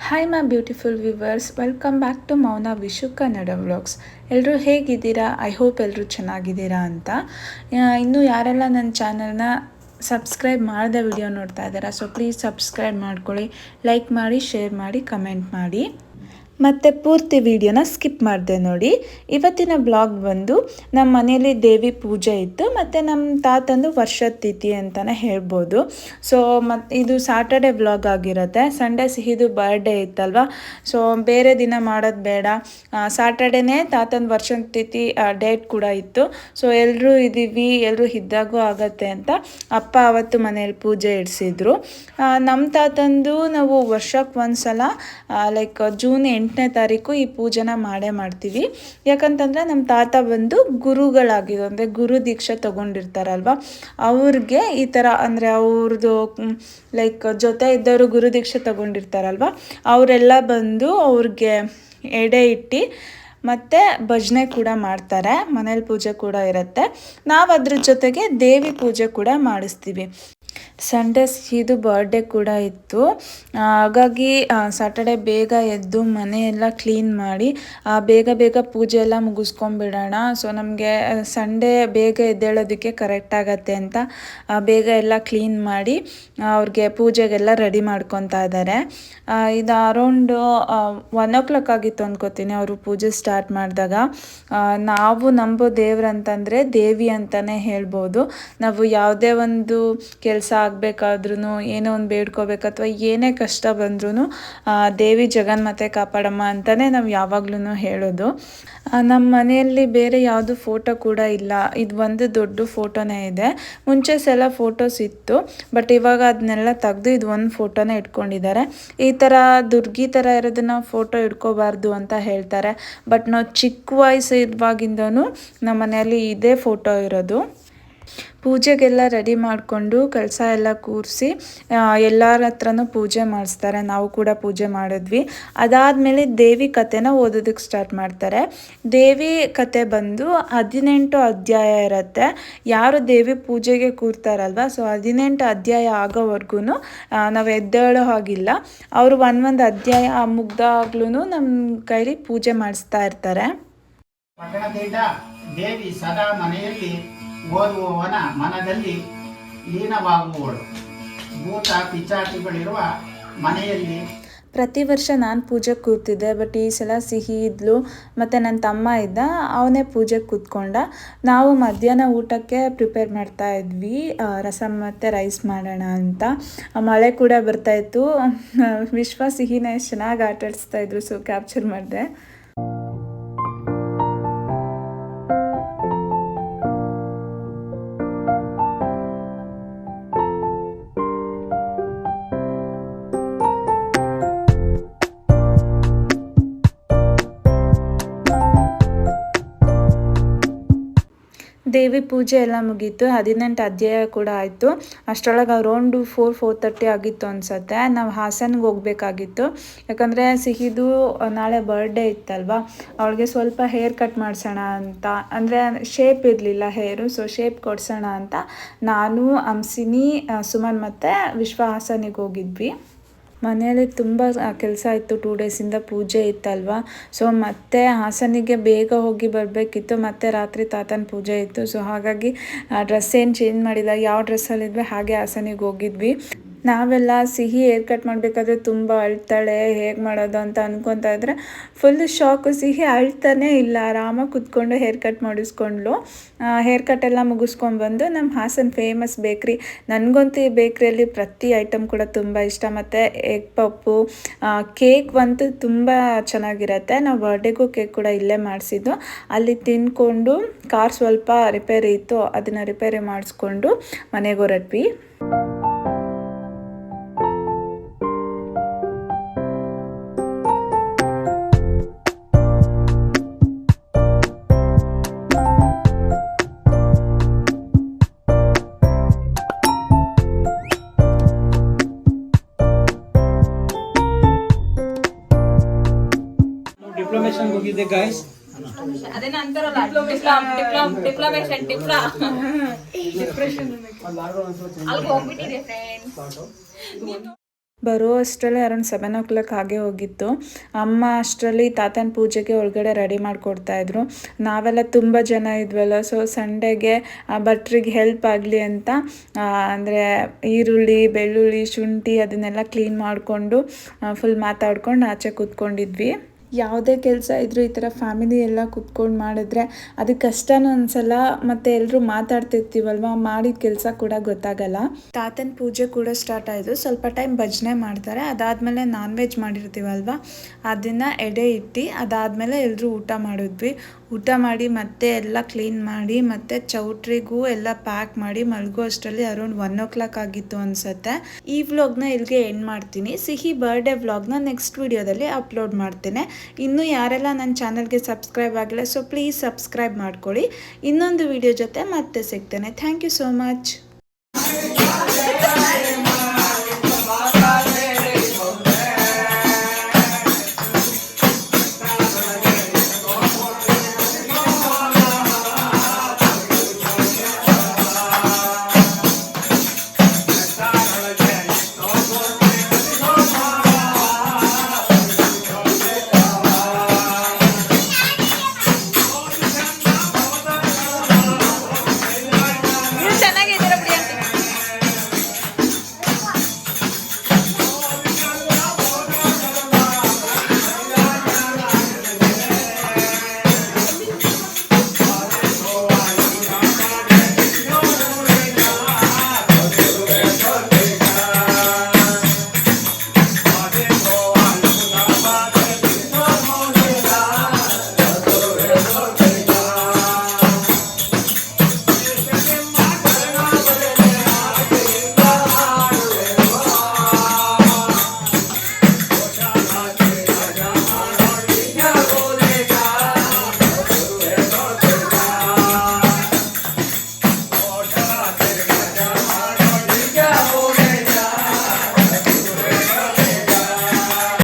Hi my beautiful viewers, welcome back to Mouna Vishu Kannada vlogs. ಎಲ್ಲರೂ ಹೇಗಿದ್ದೀರಾ? I hope ಎಲ್ಲರೂ ಚೆನ್ನಾಗಿದ್ದೀರಾ ಅಂತ. ಇನ್ನೂ ಯಾರೆಲ್ಲ ನನ್ನ ಚಾನಲ್ನ ಸಬ್ಸ್ಕ್ರೈಬ್ ಮಾಡದೆ ವಿಡಿಯೋ ನೋಡ್ತಾ ಇದ್ದೀರಾ, ಸೊ ಪ್ಲೀಸ್ ಸಬ್ಸ್ಕ್ರೈಬ್ ಮಾಡ್ಕೊಳ್ಳಿ, ಲೈಕ್ ಮಾಡಿ, ಶೇರ್ ಮಾಡಿ, ಕಮೆಂಟ್ ಮಾಡಿ. ಮತ್ತು ಪೂರ್ತಿ ವಿಡಿಯೋನ ಸ್ಕಿಪ್ ಮಾಡಿದೆ ನೋಡಿ. ಇವತ್ತಿನ ಬ್ಲಾಗ್ ಬಂದು ನಮ್ಮ ಮನೆಯಲ್ಲಿ ದೇವಿ ಪೂಜೆ ಇತ್ತು ಮತ್ತು ನಮ್ಮ ತಾತಂದು ವರ್ಷದ ತಿಥಿ ಅಂತಲೇ ಹೇಳ್ಬೋದು. ಸೊ ಮತ್ತು ಇದು ಸಾಟರ್ಡೆ ಬ್ಲಾಗ್ ಆಗಿರುತ್ತೆ. ಸಂಡೇ ಸಿಹಿದು ಬರ್ಡೇ ಇತ್ತಲ್ವ, ಸೊ ಬೇರೆ ದಿನ ಮಾಡೋದು ಬೇಡ, ಸಾಟರ್ಡೇನೇ ತಾತನ ವರ್ಷದ ತಿಥಿ ಡೇಟ್ ಕೂಡ ಇತ್ತು. ಸೊ ಎಲ್ಲರೂ ಇದ್ದೀವಿ, ಎಲ್ಲರೂ ಇದ್ದಾಗೂ ಆಗತ್ತೆ ಅಂತ ಅಪ್ಪ ಅವತ್ತು ಮನೇಲಿ ಪೂಜೆ ಇಡಿಸಿದ್ರು. ನಮ್ಮ ತಾತಂದು ನಾವು ವರ್ಷಕ್ಕೆ ಒಂದು ಸಲ ಲೈಕ್ ಜೂನ್ 8ನೇ ತಾರೀಕು ಈ ಪೂಜೆನ ಮಾಡೇ ಮಾಡ್ತೀವಿ. ಯಾಕಂತಂದರೆ ನಮ್ಮ ತಾತ ಬಂದು ಗುರುಗಳಾಗಿದ್ದು, ಅಂದರೆ ಗುರು ದೀಕ್ಷೆ ತೊಗೊಂಡಿರ್ತಾರಲ್ವ, ಅವ್ರಿಗೆ ಈ ಥರ ಅಂದರೆ ಅವ್ರದ್ದು ಲೈಕ್ ಜೊತೆ ಇದ್ದವರು ಗುರು ದೀಕ್ಷೆ ತೊಗೊಂಡಿರ್ತಾರಲ್ವ, ಅವರೆಲ್ಲ ಬಂದು ಅವ್ರಿಗೆ ಎಡೆ ಇಟ್ಟು ಮತ್ತು ಭಜನೆ ಕೂಡ ಮಾಡ್ತಾರೆ. ಮನೇಲಿ ಪೂಜೆ ಕೂಡ ಇರುತ್ತೆ. ನಾವು ಅದ್ರ ಜೊತೆಗೆ ದೇವಿ ಪೂಜೆ ಕೂಡ ಮಾಡಿಸ್ತೀವಿ. ಸಂಡೇ ಇದು ಬರ್ಡೇ ಕೂಡ ಇತ್ತು, ಹಾಗಾಗಿ ಸಾಟರ್ಡೆ ಬೇಗ ಎದ್ದು ಮನೆಯೆಲ್ಲ ಕ್ಲೀನ್ ಮಾಡಿ ಬೇಗ ಬೇಗ ಪೂಜೆ ಎಲ್ಲ ಮುಗಿಸ್ಕೊಂಬಿಡೋಣ. ಸೊ ನಮಗೆ ಸಂಡೇ ಬೇಗ ಎದ್ದೇಳೋದಕ್ಕೆ ಕರೆಕ್ಟ್ ಆಗತ್ತೆ ಅಂತ ಬೇಗ ಎಲ್ಲ ಕ್ಲೀನ್ ಮಾಡಿ ಅವ್ರಿಗೆ ಪೂಜೆಗೆಲ್ಲ ರೆಡಿ ಮಾಡ್ಕೊತಾ ಇದ್ದಾರೆ. ಇದು ಅರೌಂಡು 1 o'clock ಆಗಿತ್ತು ಅಂದ್ಕೋತೀನಿ ಅವರು ಪೂಜೆ ಸ್ಟಾರ್ಟ್ ಮಾಡಿದಾಗ. ನಾವು ನಂಬೋ ದೇವ್ರಂತಂದರೆ ದೇವಿ ಅಂತಲೇ ಹೇಳ್ಬೋದು. ನಾವು ಯಾವುದೇ ಒಂದು ಕೆಲಸ ಆಗಬೇಕಾದ್ರೂ, ಏನೋ ಒಂದು ಬೇಡ್ಕೋಬೇಕು ಅಥವಾ ಏನೇ ಕಷ್ಟ ಬಂದ್ರೂ ದೇವಿ ಜಗನ್ಮಾತೆ ಕಾಪಾಡಮ್ಮ ಅಂತಲೇ ನಾವು ಯಾವಾಗ್ಲೂ ಹೇಳೋದು. ನಮ್ಮ ಮನೆಯಲ್ಲಿ ಬೇರೆ ಯಾವುದು ಫೋಟೋ ಕೂಡ ಇಲ್ಲ, ಇದು ಒಂದು ದೊಡ್ಡ ಫೋಟೋನೇ ಇದೆ. ಮುಂಚೆ ಸಲ ಫೋಟೋಸ್ ಇತ್ತು, ಬಟ್ ಇವಾಗ ಅದನ್ನೆಲ್ಲ ತೆಗೆದು ಇದು ಒಂದು ಫೋಟೋನೇ ಇಟ್ಕೊಂಡಿದ್ದಾರೆ. ಈ ಥರ ದುರ್ಗಿ ಥರ ಇರೋದನ್ನ ಫೋಟೋ ಇಟ್ಕೋಬಾರ್ದು ಅಂತ ಹೇಳ್ತಾರೆ, ಬಟ್ ನಾವು ಚಿಕ್ಕ ವಯಸ್ಸು ಇರುವಾಗಿಂದನೂ ನಮ್ಮ ಮನೆಯಲ್ಲಿ ಇದೇ ಫೋಟೋ ಇರೋದು. ಪೂಜೆಗೆಲ್ಲ ರೆಡಿ ಮಾಡಿಕೊಂಡು ಕಳಸ ಎಲ್ಲ ಕೂರಿಸಿ ಎಲ್ಲರ ಹತ್ರನೂ ಪೂಜೆ ಮಾಡಿಸ್ತಾರೆ. ನಾವು ಕೂಡ ಪೂಜೆ ಮಾಡಿದ್ವಿ. ಅದಾದಮೇಲೆ ದೇವಿ ಕಥೆನ ಓದೋದಕ್ಕೆ ಸ್ಟಾರ್ಟ್ ಮಾಡ್ತಾರೆ. ದೇವಿ ಕಥೆ ಬಂದು 18 ಅಧ್ಯಾಯ ಇರುತ್ತೆ. ಯಾರು ದೇವಿ ಪೂಜೆಗೆ ಕೂರ್ತಾರಲ್ವ, ಸೊ 18 ಅಧ್ಯಾಯ ಆಗೋವರೆಗೂ ನಾವು ಎದ್ದೇಳೋ ಹಾಗಿಲ್ಲ. ಅವರು ಒಂದೊಂದು ಅಧ್ಯಾಯ ಮುಗ್ದಾಗ್ಲೂ ನಮ್ಮ ಕೈಲಿ ಪೂಜೆ ಮಾಡಿಸ್ತಾ ಇರ್ತಾರೆ. ದೇವಿ ಸದಾ ಮನೆಯಲ್ಲಿ ಓದುವವನ ಮನದಲ್ಲಿ ಲೀನವಾಗುವವಳು. ಭೂತ ಪಿಚಾಚಿಗಳಿರುವ ಮನೆಯಲ್ಲಿ ಪ್ರತಿ ವರ್ಷ ನಾನು ಪೂಜೆಗೆ ಕೂರ್ತಿದ್ದೆ, ಬಟ್ ಈ ಸಲ ಸಿಹಿ ಇದ್ಲು ಮತ್ತು ನನ್ನ ತಮ್ಮ ಇದ್ದ, ಅವನೇ ಪೂಜೆಗೆ ಕೂತ್ಕೊಂಡ. ನಾವು ಮಧ್ಯಾಹ್ನ ಊಟಕ್ಕೆ ಪ್ರಿಪೇರ್ ಮಾಡ್ತಾ ಇದ್ವಿ, ರಸಮ್ ಮತ್ತು ರೈಸ್ ಮಾಡೋಣ ಅಂತ. ಮಳೆ ಕೂಡ ಬರ್ತಾಯಿತ್ತು. ವಿಶ್ವ ಸಿಹಿನ ಎಷ್ಟು ಚೆನ್ನಾಗಿ ಆಟಾಡಿಸ್ತಾಯಿದ್ರು, ಸೊ ಕ್ಯಾಪ್ಚರ್ ಮಾಡಿದೆ. ದೇವಿ ಪೂಜೆ ಎಲ್ಲ ಮುಗೀತು, 18 ಅಧ್ಯಾಯ ಕೂಡ ಆಯಿತು. ಅಷ್ಟರೊಳಗೆ ಅರೌಂಡು 4-4:30 ಆಗಿತ್ತು ಅನಿಸುತ್ತೆ. ನಾವು ಹಾಸನ್ಗೆ ಹೋಗಬೇಕಾಗಿತ್ತು, ಯಾಕಂದರೆ ಸಿಹಿದು ನಾಳೆ ಬರ್ಡೇ ಇತ್ತಲ್ವ, ಅವಳಿಗೆ ಸ್ವಲ್ಪ ಹೇರ್ ಕಟ್ ಮಾಡಿಸೋಣ ಅಂತ, ಅಂದರೆ ಶೇಪ್ ಇರಲಿಲ್ಲ ಹೇರು, ಸೊ ಶೇಪ್ ಕೊಡ್ಸೋಣ ಅಂತ ನಾನು, ಹಂಸಿನಿ, ಸುಮನ್ ಮತ್ತು ವಿಶ್ವ ಹಾಸನಿಗೆ ಹೋಗಿದ್ವಿ. ಮನೆಯಲ್ಲಿ ತುಂಬ ಕೆಲಸ ಇತ್ತು, 2 ಡೇಸಿಂದ ಪೂಜೆ ಇತ್ತಲ್ವ, ಸೊ ಮತ್ತೆ ಹಾಸನಿಗೆ ಬೇಗ ಹೋಗಿ ಬರಬೇಕಿತ್ತು. ಮತ್ತು ರಾತ್ರಿ ತಾತನ ಪೂಜೆ ಇತ್ತು, ಸೊ ಹಾಗಾಗಿ ಡ್ರೆಸ್ ಏನು ಚೇಂಜ್ ಮಾಡಿಲ್ಲ, ಯಾವ ಡ್ರೆಸ್ಸಲ್ಲಿದ್ವಿ ಹಾಗೆ ಹಾಸನಿಗೆ ಹೋಗಿದ್ವಿ. ನಾವೆಲ್ಲ ಸಿಹಿ ಹೇರ್ ಕಟ್ ಮಾಡಬೇಕಾದ್ರೆ ತುಂಬ ಅಳ್ತಾಳೆ, ಹೇಗೆ ಮಾಡೋದು ಅಂತ ಅನ್ಕೊತಾ ಇದ್ರೆ ಫುಲ್ ಶಾಕು. ಸಿಹಿ ಅಳ್ತಾನೇ ಇಲ್ಲ, ಆರಾಮಾಗಿ ಕುತ್ಕೊಂಡು ಹೇರ್ ಕಟ್ ಮಾಡಿಸ್ಕೊಂಡ್ಲು. ಹೇರ್ ಕಟ್ ಎಲ್ಲ ಮುಗಿಸ್ಕೊಂಡ್ಬಂದು ನಮ್ಮ ಹಾಸನ್ ಫೇಮಸ್ ಬೇಕ್ರಿ, ನನಗಂತೂ ಈ ಬೇಕ್ರಿಯಲ್ಲಿ ಪ್ರತಿ ಐಟಮ್ ಕೂಡ ತುಂಬ ಇಷ್ಟ. ಮತ್ತು ಎಗ್ ಪಪ್ಪು, ಕೇಕ್ ಅಂತೂ ತುಂಬ ಚೆನ್ನಾಗಿರುತ್ತೆ. ನಾವು ಬರ್ಡೇಗೂ ಕೇಕ್ ಕೂಡ ಇಲ್ಲೇ ಮಾಡಿಸಿದ್ದು. ಅಲ್ಲಿ ತಿಂದ್ಕೊಂಡು ಕಾರ್ ಸ್ವಲ್ಪ ರಿಪೇರಿ ಇತ್ತು, ಅದನ್ನು ರಿಪೇರಿ ಮಾಡಿಸ್ಕೊಂಡು ಮನೆಗೆ ಹೊರಟ್ವಿ. ಡಿಪ್ಲೊಮೇಷನ್ ಹೋಗಿದ್ದೆ ಗೈಸ್. ಅದೇನ ಅಂತಾರಲ್ಲ ಡಿಪ್ಲೊಮೇಷನ್ ಡಿಪ್ರೆಷನ್ ಅಲ್ಲಿ ಹೋಗ್ಬಿಟ್ಟಿದೆ ಫ್ರೆಂಡ್ಸ್. ಬರೋ ಅಷ್ಟರಲ್ಲೇ ಅರೌಂಡ್ 7 o'clock ಹಾಗೆ ಹೋಗಿತ್ತು. ಅಮ್ಮ ಅಷ್ಟರಲ್ಲಿ ತಾತನ ಪೂಜೆಗೆ ಒಳಗಡೆ ರೆಡಿ ಮಾಡಿಕೊಡ್ತಾಯಿದ್ರು. ನಾವೆಲ್ಲ ತುಂಬ ಜನ ಇದ್ವಲ್ಲ, ಸೊ ಸಂಡೇಗೆ ಭಟ್ರಿಗೆ ಹೆಲ್ಪ್ ಆಗಲಿ ಅಂತ ಅಂದರೆ ಈರುಳ್ಳಿ, ಬೆಳ್ಳುಳ್ಳಿ, ಶುಂಠಿ ಅದನ್ನೆಲ್ಲ ಕ್ಲೀನ್ ಮಾಡಿಕೊಂಡು ಫುಲ್ ಮಾತಾಡ್ಕೊಂಡು ಆಚೆ ಕೂತ್ಕೊಂಡಿದ್ವಿ. ಯಾವುದೇ ಕೆಲಸ ಇದ್ದರೂ ಈ ಥರ ಫ್ಯಾಮಿಲಿ ಎಲ್ಲ ಕೂತ್ಕೊಂಡು ಮಾಡಿದ್ರೆ ಅದು ಕಷ್ಟನೂ ಅನಿಸಲ್ಲ, ಮತ್ತು ಎಲ್ಲರೂ ಮಾತಾಡ್ತಿರ್ತೀವಲ್ವ, ಮಾಡಿದ ಕೆಲಸ ಕೂಡ ಗೊತ್ತಾಗಲ್ಲ. ತಾತನ ಪೂಜೆ ಕೂಡ ಸ್ಟಾರ್ಟ್ ಆಯಿತು. ಸ್ವಲ್ಪ ಟೈಮ್ ಭಜನೆ ಮಾಡ್ತಾರೆ, ಅದಾದಮೇಲೆ ನಾನ್ ವೆಜ್ ಮಾಡಿರ್ತೀವಲ್ವ ಅದನ್ನು ಎಡೆ ಇಟ್ಟು ಅದಾದಮೇಲೆ ಎಲ್ಲರೂ ಊಟ ಮಾಡಿದ್ವಿ. ಊಟ ಮಾಡಿ ಮತ್ತೆ ಎಲ್ಲ ಕ್ಲೀನ್ ಮಾಡಿ ಮತ್ತು ಚೌಟ್ರಿಗೂ ಎಲ್ಲ ಪ್ಯಾಕ್ ಮಾಡಿ ಮಲಗೋ ಅಷ್ಟರಲ್ಲಿ ಅರೌಂಡ್ 1 o'clock ಆಗಿತ್ತು ಅನಿಸುತ್ತೆ. ಈ ವ್ಲಾಗ್ನ ಇಲ್ಲಿಗೆ ಎಂಡ್ ಮಾಡ್ತೀನಿ. ಸಿಹಿ ಬರ್ಡೇ ವ್ಲಾಗ್ನ ನೆಕ್ಸ್ಟ್ ವಿಡಿಯೋದಲ್ಲಿ ಅಪ್ಲೋಡ್ ಮಾಡ್ತೇನೆ. ಇನ್ನೂ ಯಾರೆಲ್ಲ ನನ್ನ ಚಾನಲ್ಗೆ ಸಬ್ಸ್ಕ್ರೈಬ್ ಆಗಿಲ್ಲ, ಸೊ ಪ್ಲೀಸ್ ಸಬ್ಸ್ಕ್ರೈಬ್ ಮಾಡ್ಕೊಳ್ಳಿ. ಇನ್ನೊಂದು ವಿಡಿಯೋ ಜೊತೆ ಮತ್ತೆ ಸಿಗ್ತೇನೆ. Thank you so much.